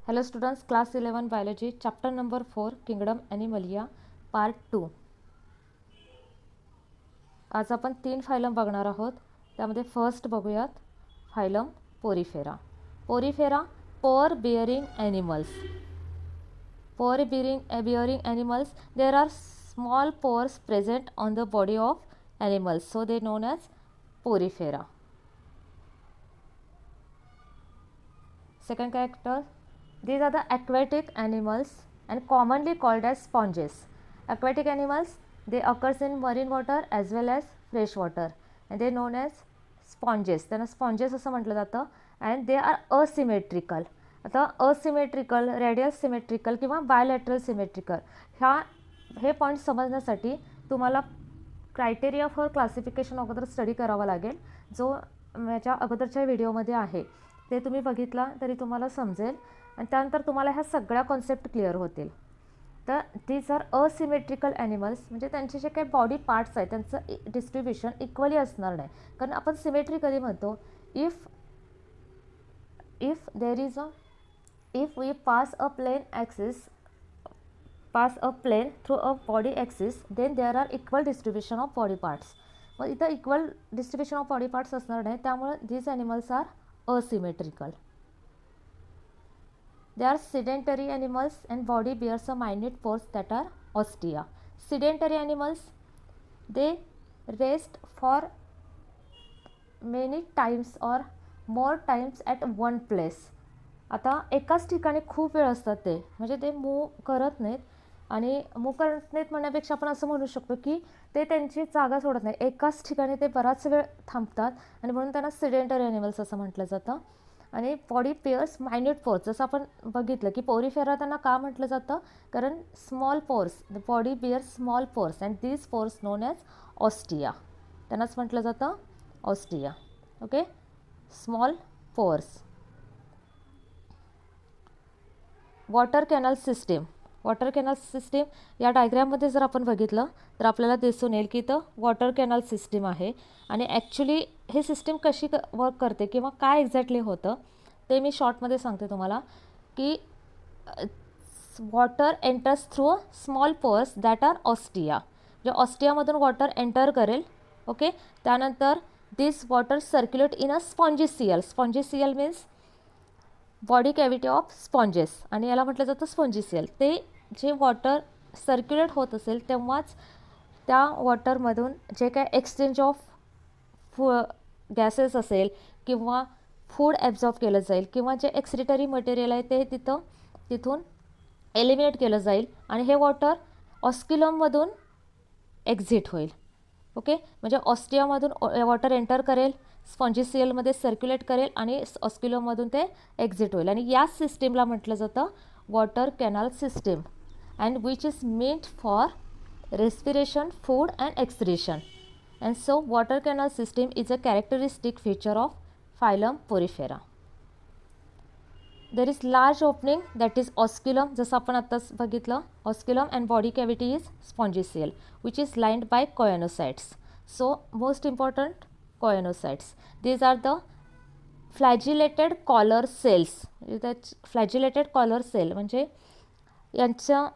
Hello students, class 11 biology, chapter number 4, Kingdom Animalia, part 2. आज आपण 3 phylum बघणार आहोत. त्यामध्ये फर्स्ट बघूयात फायलम पोरीफेरा. पोरीफेरा पोर बिअरिंग ॲनिमल्स. पोर bearing animals, there are small pores present on the body of animals, so they non as Porifera. Second character, these are the aquatic animals and commonly called as sponges. Aquatic animals, they occurs in marine water as well as fresh water and they are known as sponges. त्यांना sponges असं म्हटलं जातं and they are asymmetrical. आता asymmetrical, radial symmetrical किंवा bilateral symmetrical हे point समजण्यासाठी तुम्हाला criteria for classification अगोदर स्टडी करावा लागेल, जो माझ्या अगोदरच्या व्हिडिओमध्ये आहे. ते तुम्ही बघितला तरी तुम्हाला समजेल आणि त्यानंतर तुम्हाला ह्या सगळ्या कॉन्सेप्ट क्लिअर होतील. तर दीज आर असिमेट्रिकल ॲनिमल्स, म्हणजे त्यांचे जे काही बॉडी पार्ट्स आहेत त्यांचं डिस्ट्रीब्युशन इक्वली असणार नाही. कारण आपण सिमेट्री कधी म्हणतो, if we pass a plane through a body axis, then there are equal distribution of body parts. मग इथं equal distribution of body parts असणार नाही, त्यामुळे these animals are asymmetrical. They are sedentary animals and body bears a minute pores that are ostia. Sedentary animals, they rest for many times or more times at one place. आता एकाच ठिकाणी खूप वेळ असतात ते, म्हणजे ते मूव करत नाहीत. आणि मूव करत नाहीत म्हणण्यापेक्षा आपण असं म्हणू शकतो की ते त्यांची जागा सोडत नाही, एकाच ठिकाणी ते बराच वेळ थांबतात आणि म्हणून त्यांना सिडेंटरी ॲनिमल्स असं म्हटलं जातं. आणि बॉडी पेअर्स मायन्यूट पोर्स, जसं आपण बघितलं की पोरीफेरा त्यांना का म्हटलं जातं, कारण small pores, the body bears small pores and these pores non as ostia. त्यांनाच म्हटलं जातं ostia. Okay, small pores. Water canal system. Water canal system या डायग्रॅममध्ये जर आपण बघितलं तर आपल्याला दिसून येईल की इथं वॉटर कॅनल सिस्टीम आहे. आणि ॲक्च्युली हे सिस्टीम कशी वर्क करते किंवा काय एक्झॅक्टली होतं ते मी शॉर्टमध्ये सांगते तुम्हाला. की water enters through a small pores that are ostia. जे ऑस्टियामधून वॉटर एंटर करेल. ओके, त्यानंतर this water circulate in a spongocoel. Spongocoel means body cavity of sponges, आणि याला म्हटलं जातं स्पॉन्जिसियल. ते जे वॉटर सर्क्युलेट होत असेल तेव्हाच त्या वॉटरमधून जे काय एक्सचेंज ऑफ गॅसेस असेल किंवा फूड ॲब्झॉर्ब केलं जाईल किंवा जे एक्सक्रिटरी मटेरियल आहे ते तिथून एलिमिनेट केलं जाईल आणि हे वॉटर ऑस्क्युलममधून एक्झिट होईल. ओके, म्हणजे ऑस्टियामधून वॉटर एंटर करेल, स्पॉन्जिसियलमध्ये सर्क्युलेट करेल आणि ऑस्क्युलममधून ते एक्झिट होईल. आणि या सिस्टीमला म्हटलं जातं water canal system and which is meant for respiration, food and excretion. And so water canal system is a characteristic feature of phylum Porifera. There is large opening that is osculum, जसं आपण आत्ताच बघितलं, osculum, and body cavity is spongiceal which is lined by choanocytes. So most important, choanocytes. These are the flagellated collar cells. Flagellated collar cell म्हणजे यांच्या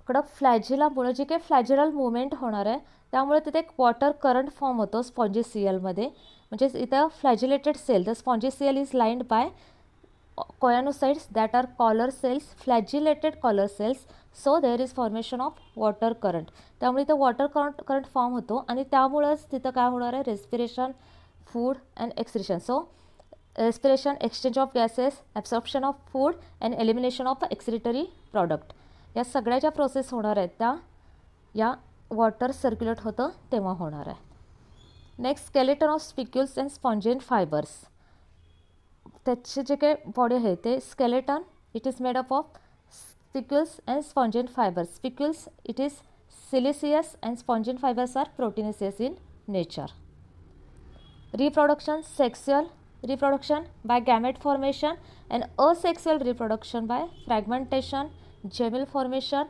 कडं फ्लॅजिलामुळे जे काही फ्लॅजिरल movement होणार आहे त्यामुळे तिथे एक वॉटर करंट फॉर्म होतो स्पॉन्जिसियलमध्ये. म्हणजे इथं flagellated cell, the spongocoel is lined by choanocytes that are collar cells, flagellated collar cells. So there is formation of water current. त्यामुळे इथं वॉटर करंट फॉर्म होतो आणि त्यामुळंच तिथं काय होणार आहे, respiration, food and excretion. So respiration, exchange of gases, absorption of food and elimination of excretory product, या सगळ्या ज्या प्रोसेस होणार आहेत त्या या वॉटर सर्क्युलेट होतं तेव्हा होणार आहे. Next, skeleton of spicules and spongin fibres. त्याचे जे काही बॉडी आहे ते skeleton, it is made up of spicules and spongin fibres. Spicules it is siliceous and spongin fibres are proteinaceous in nature. Reproduction, sexual reproduction by gamete formation and asexual reproduction by fragmentation. Gemel formation.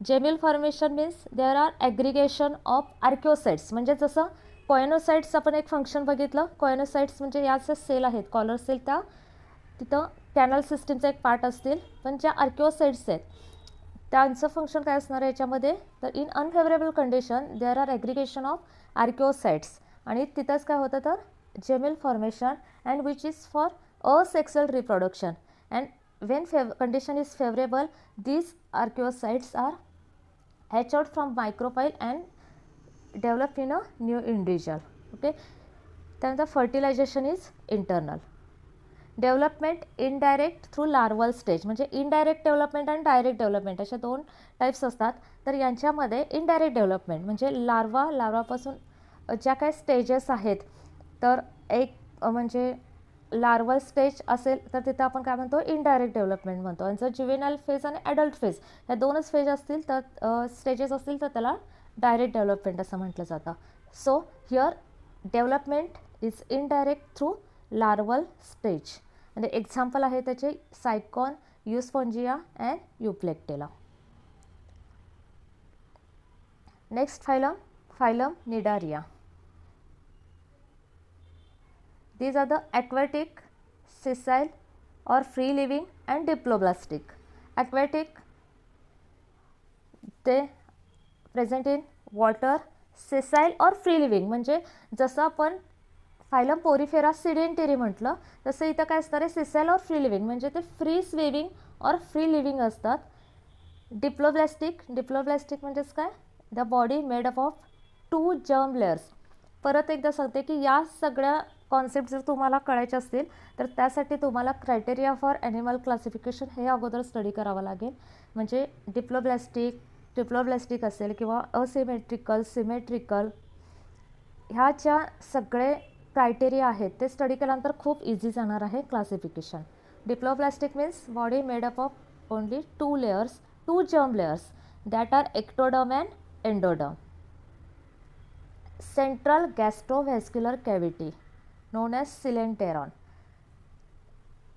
Gemel formation means there are aggregation of archaeocytes. म्हणजे जसं कोयनोसाइट्स आपण एक function बघितलं, कोयनोसाइट्स म्हणजे याचे sale आहेत collar sale, त्या तिथं कॅनल सिस्टीमचा एक पार्ट असतील, पण ज्या आर्किओसाइट्स आहेत त्यांचं फंक्शन काय असणार आहे याच्यामध्ये, तर in unfavourable condition there are aggregation of archaeocytes, आणि तिथंच काय होतं तर gemmule formation and which is for asexual reproduction, and when condition is favourable these archaeocytes are hatched out from micropyle and develop in a new individual. Okay, त्यानंतर fertilization is internal. Development indirect through larval stage, म्हणजे indirect development आणि direct development अशा दोन types असतात. तर यांच्यामध्ये indirect development म्हणजे लार्वापासून ज्या काही स्टेजेस आहेत, तर एक म्हणजे लार्वल स्टेज असेल तर तिथं आपण काय म्हणतो, इनडायरेक्ट डेव्हलपमेंट म्हणतो. आणि जर ज्युवेनाइल फेज आणि ॲडल्ट फेज या दोनच फेज असतील तर स्टेजेस असतील तर त्याला डायरेक्ट डेव्हलपमेंट असं म्हटलं जातं. So here development is indirect through larval stage. म्हणजे एक्झाम्पल आहे त्याचे Sycon, Euspongia and Euplectella. Next phylum Cnidaria. These are the aquatic, sessile or free living and diploblastic. Aquatic, they present in water. Sessile or free living म्हणजे जसं आपण phylum Porifera sedentary म्हटलं तसं इथं काय असणार आहे, सिसाईल और फ्री लिव्हिंग म्हणजे ते फ्री स्विमिंग और फ्री लिव्हिंग असतात. डिप्लोब्लास्टिक म्हणजेच काय, the body made up of 2 germ layers. परत एकदा सांगते की या सगळ्या कॉन्सेप्ट जर तुम्हाला कळायचे असतील तर त्यासाठी तुम्हाला क्रायटेरिया फॉर ॲनिमल क्लासिफिकेशन हे अगोदर स्टडी करावं लागेल. म्हणजे डिप्लोब्लास्टिक असेल किंवा असिमेट्रिकल, सिमेट्रिकल, ह्या ज्या सगळे क्रायटेरिया आहेत ते स्टडी केल्यानंतर खूप इझी जाणार आहे classification. Diploblastic means body made up of only 2 layers, 2 germ layers that are ectoderm and endoderm. Central gastrovascular cavity known as coelenteron.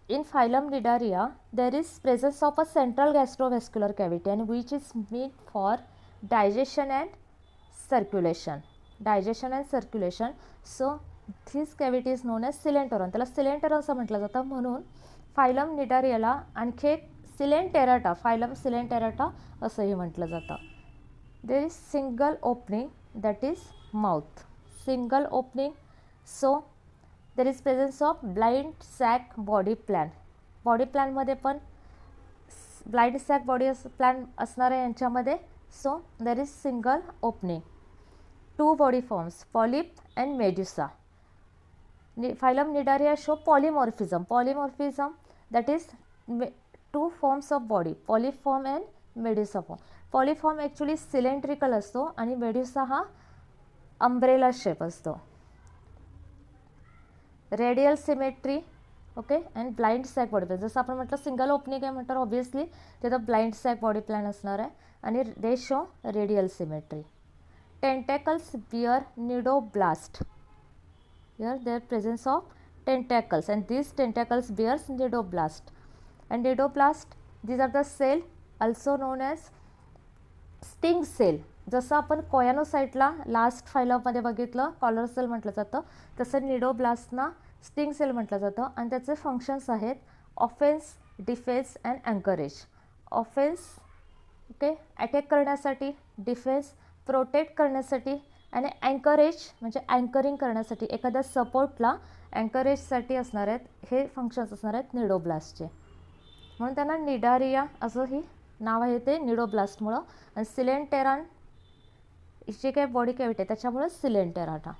In phylum Nidaria, there is presence of a central gastrovascular cavity and which is meant for digestion and circulation. So this cavity is known as coelenteron. त्याला coelenteron असं म्हटलं जातं. म्हणून phylum निडारियाला आणखी एक सिलेंटेराटा, phylum सिलेंटेराटा असंही म्हटलं जातं. There is single opening, that is mouth, single opening. So there is presence of blind sac body plan. Body प्लॅनमध्ये पण ब्लाइंड सॅक बॉडी प्लॅन असणार आहे यांच्यामध्ये. So there is single opening. 2 body forms, polyp and medusa. Phylum Cnidaria show polymorphism that is 2 forms of body, polyp form and medusa form. Polyp form actually cylindrical असतो आणि medusa हा umbrella shape असतो. Radial symmetry, okay, and blind sac body plan. जसं आपण म्हटलं single opening आहे म्हटलं obviously तिथं ब्लाइंड सॅक बॉडी प्लॅन असणार आहे आणि they show radial symmetry. Tentacles bear cnidoblast. Here there presence of tentacles and these tentacles bears nidoblast. And nidoblast, these are the cell also known as sting cell. जसं आपण कोयानोसाइटला last फायलममध्ये बघितलं collar sale म्हटलं जातं, तसं निडोब्लास्टना sting sale म्हटलं जातं. आणि त्याचे फंक्शन्स आहेत offence, defence and anchorage. Offence, okay, attack करण्यासाठी, डिफेन्स प्रोटेक्ट करण्यासाठी, आणि अँकरेज म्हणजे अँकरिंग करण्यासाठी, एखाद्या सपोर्टला अँकरेजसाठी असणार आहेत. हे फंक्शन्स असणार आहेत निडोब्लास्टचे. म्हणून त्यांना निडारिया असंही नाव आहे ते निडोब्लास्टमुळं. आणि सिलेंटेरान जी काही बॉडी कॅव्हिटी आहे त्याच्यामुळे Coelenterata.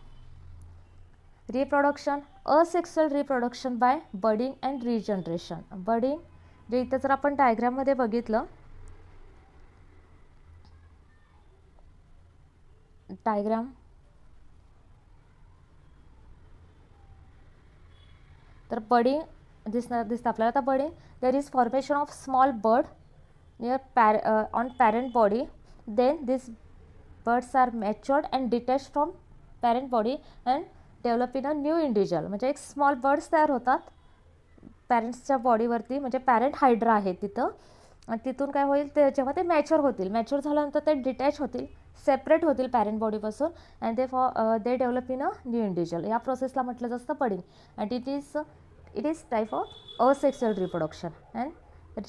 Reproduction, asexual reproduction by budding and regeneration. Budding जे इथं जर आपण डायग्राममध्ये बघितलं, डायग्राम तर बडिंग दिसतं आपल्याला. आता budding, there is formation of small bird near on parent body, then these birds are matured and detached from parent body and develop in a new individual. म्हणजे एक स्मॉल बर्ड्स तयार होतात पॅरेंट्सच्या बॉडीवरती, म्हणजे parent hydra आहे तिथं. आणि तिथून काय होईल, ते जेव्हा ते मॅच्युअर होतील, मॅच्युअर झाल्यानंतर ते डिटॅच होतील, सेपरेट होतील पॅरेंट बॉडीपासून and they develop in a new individual. या प्रोसेसला म्हटलं जातं budding. And it is It is type of asexual reproduction and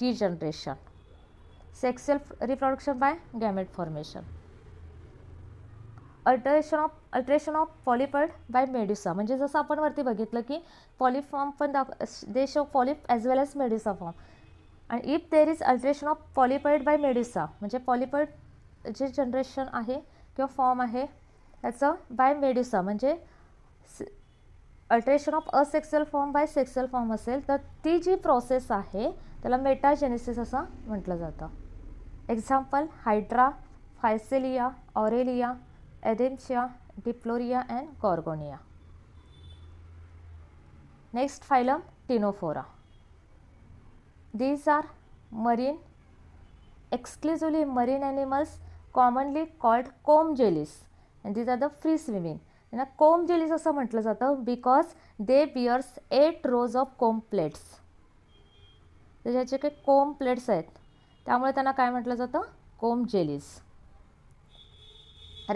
regeneration. Sexual reproduction by gamete formation. Alteration of polypoid by medusa, म्हणजे जसं आपण वरती बघितलं की पॉलिप फॉर्म पण they show polyp as well as medusa form. आणि if there is alteration of polypoid by medusa, म्हणजे polypoid जे जनरेशन आहे किंवा फॉर्म आहे त्याचं बाय मेड्युसा, म्हणजे alteration of asexual form by sexual form असेल तर ती जी प्रोसेस आहे त्याला मेटाजेनेसिस असं म्हटलं जातं. Example Hydra, Physalia, Aurelia, Adamsia, Diploria and Gorgonia. Next phylum Ctenophora. These are marine, exclusively marine animals commonly called comb jellies, and these are the free swimming. यांना comb jellies असं म्हटलं जातं because they bears 8 rows of comb plates. त्याचे काही comb plates आहेत त्यामुळे त्यांना काय म्हटलं जातं, comb jellies.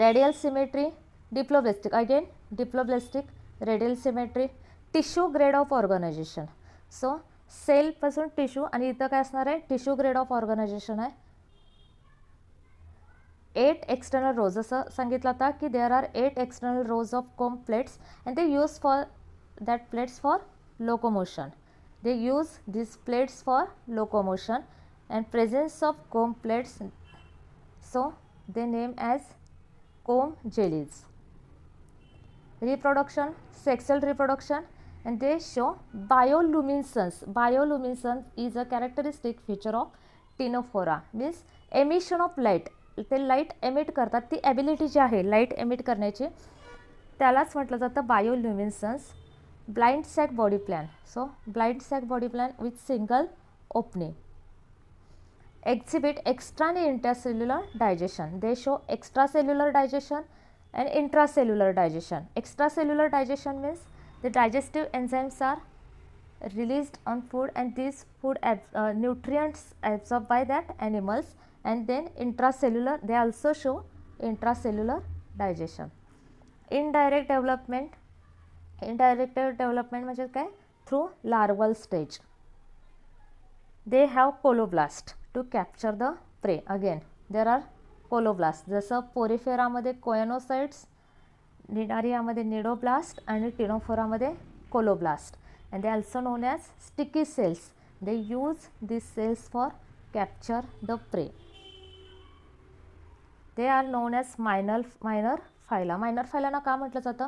Radial symmetry, diploblastic, again diploblastic, radial symmetry, tissue grade of organization. So सेलपासून टिश्यू आणि इथं काय असणार आहे, टिश्यू ग्रेड ऑफ ऑर्गनायझेशन आहे. 8 एक्सटर्नल रोज, जसं सांगितलं होता की there are 8 external rows of comb plates and they use for that plates for locomotion. They use this plates for locomotion and presence of comb plates, so they name as comb jellies. Reproduction, sexual reproduction, and they show bioluminescence. Bioluminescence is a characteristic feature of Ctenophora, means emission of light. ते light emit करतात, ती ability जी आहे light emit करण्याची त्यालाच म्हटलं जातं bioluminescence. Blind sac body plan, so blind sac body plan with single opening. Exhibit extra आणि intracellular digestion. They show extracellular digestion and intracellular digestion. Extracellular digestion means the digestive enzymes are released on food and these food nutrients absorbed by that animals, and then intracellular, they also show intracellular digestion. Indirect development म्हणजे काय, through larval stage. They have coloblast to capture the prey. Again there are coloblast, जसं पोरिफेरामध्ये कोयनोसाइट्स, निडारियामध्ये cnidoblast आणि टिनोफोरामध्ये colloblast. And they also known as sticky cells. They use this cells for capture the prey. They are known as minor phyla. Minor फायलांना का म्हटलं जातं,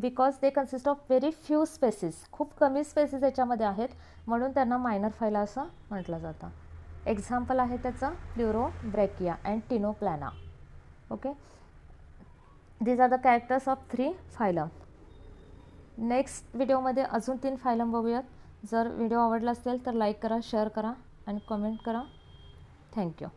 because they consist of very few species, खूप कमी species याच्यामध्ये आहेत म्हणून त्यांना मायनर फायला असं म्हटलं जातं. एक्झाम्पल आहे त्याचं Pleurobrachia and Ctenoplana. Okay, these are the characters of 3 phylum. Next व्हिडिओमध्ये अजून 3 फायलम बघूयात. जर व्हिडिओ आवडला असेल तर लाईक करा, शेअर करा आणि कमेंट करा. थँक्यू.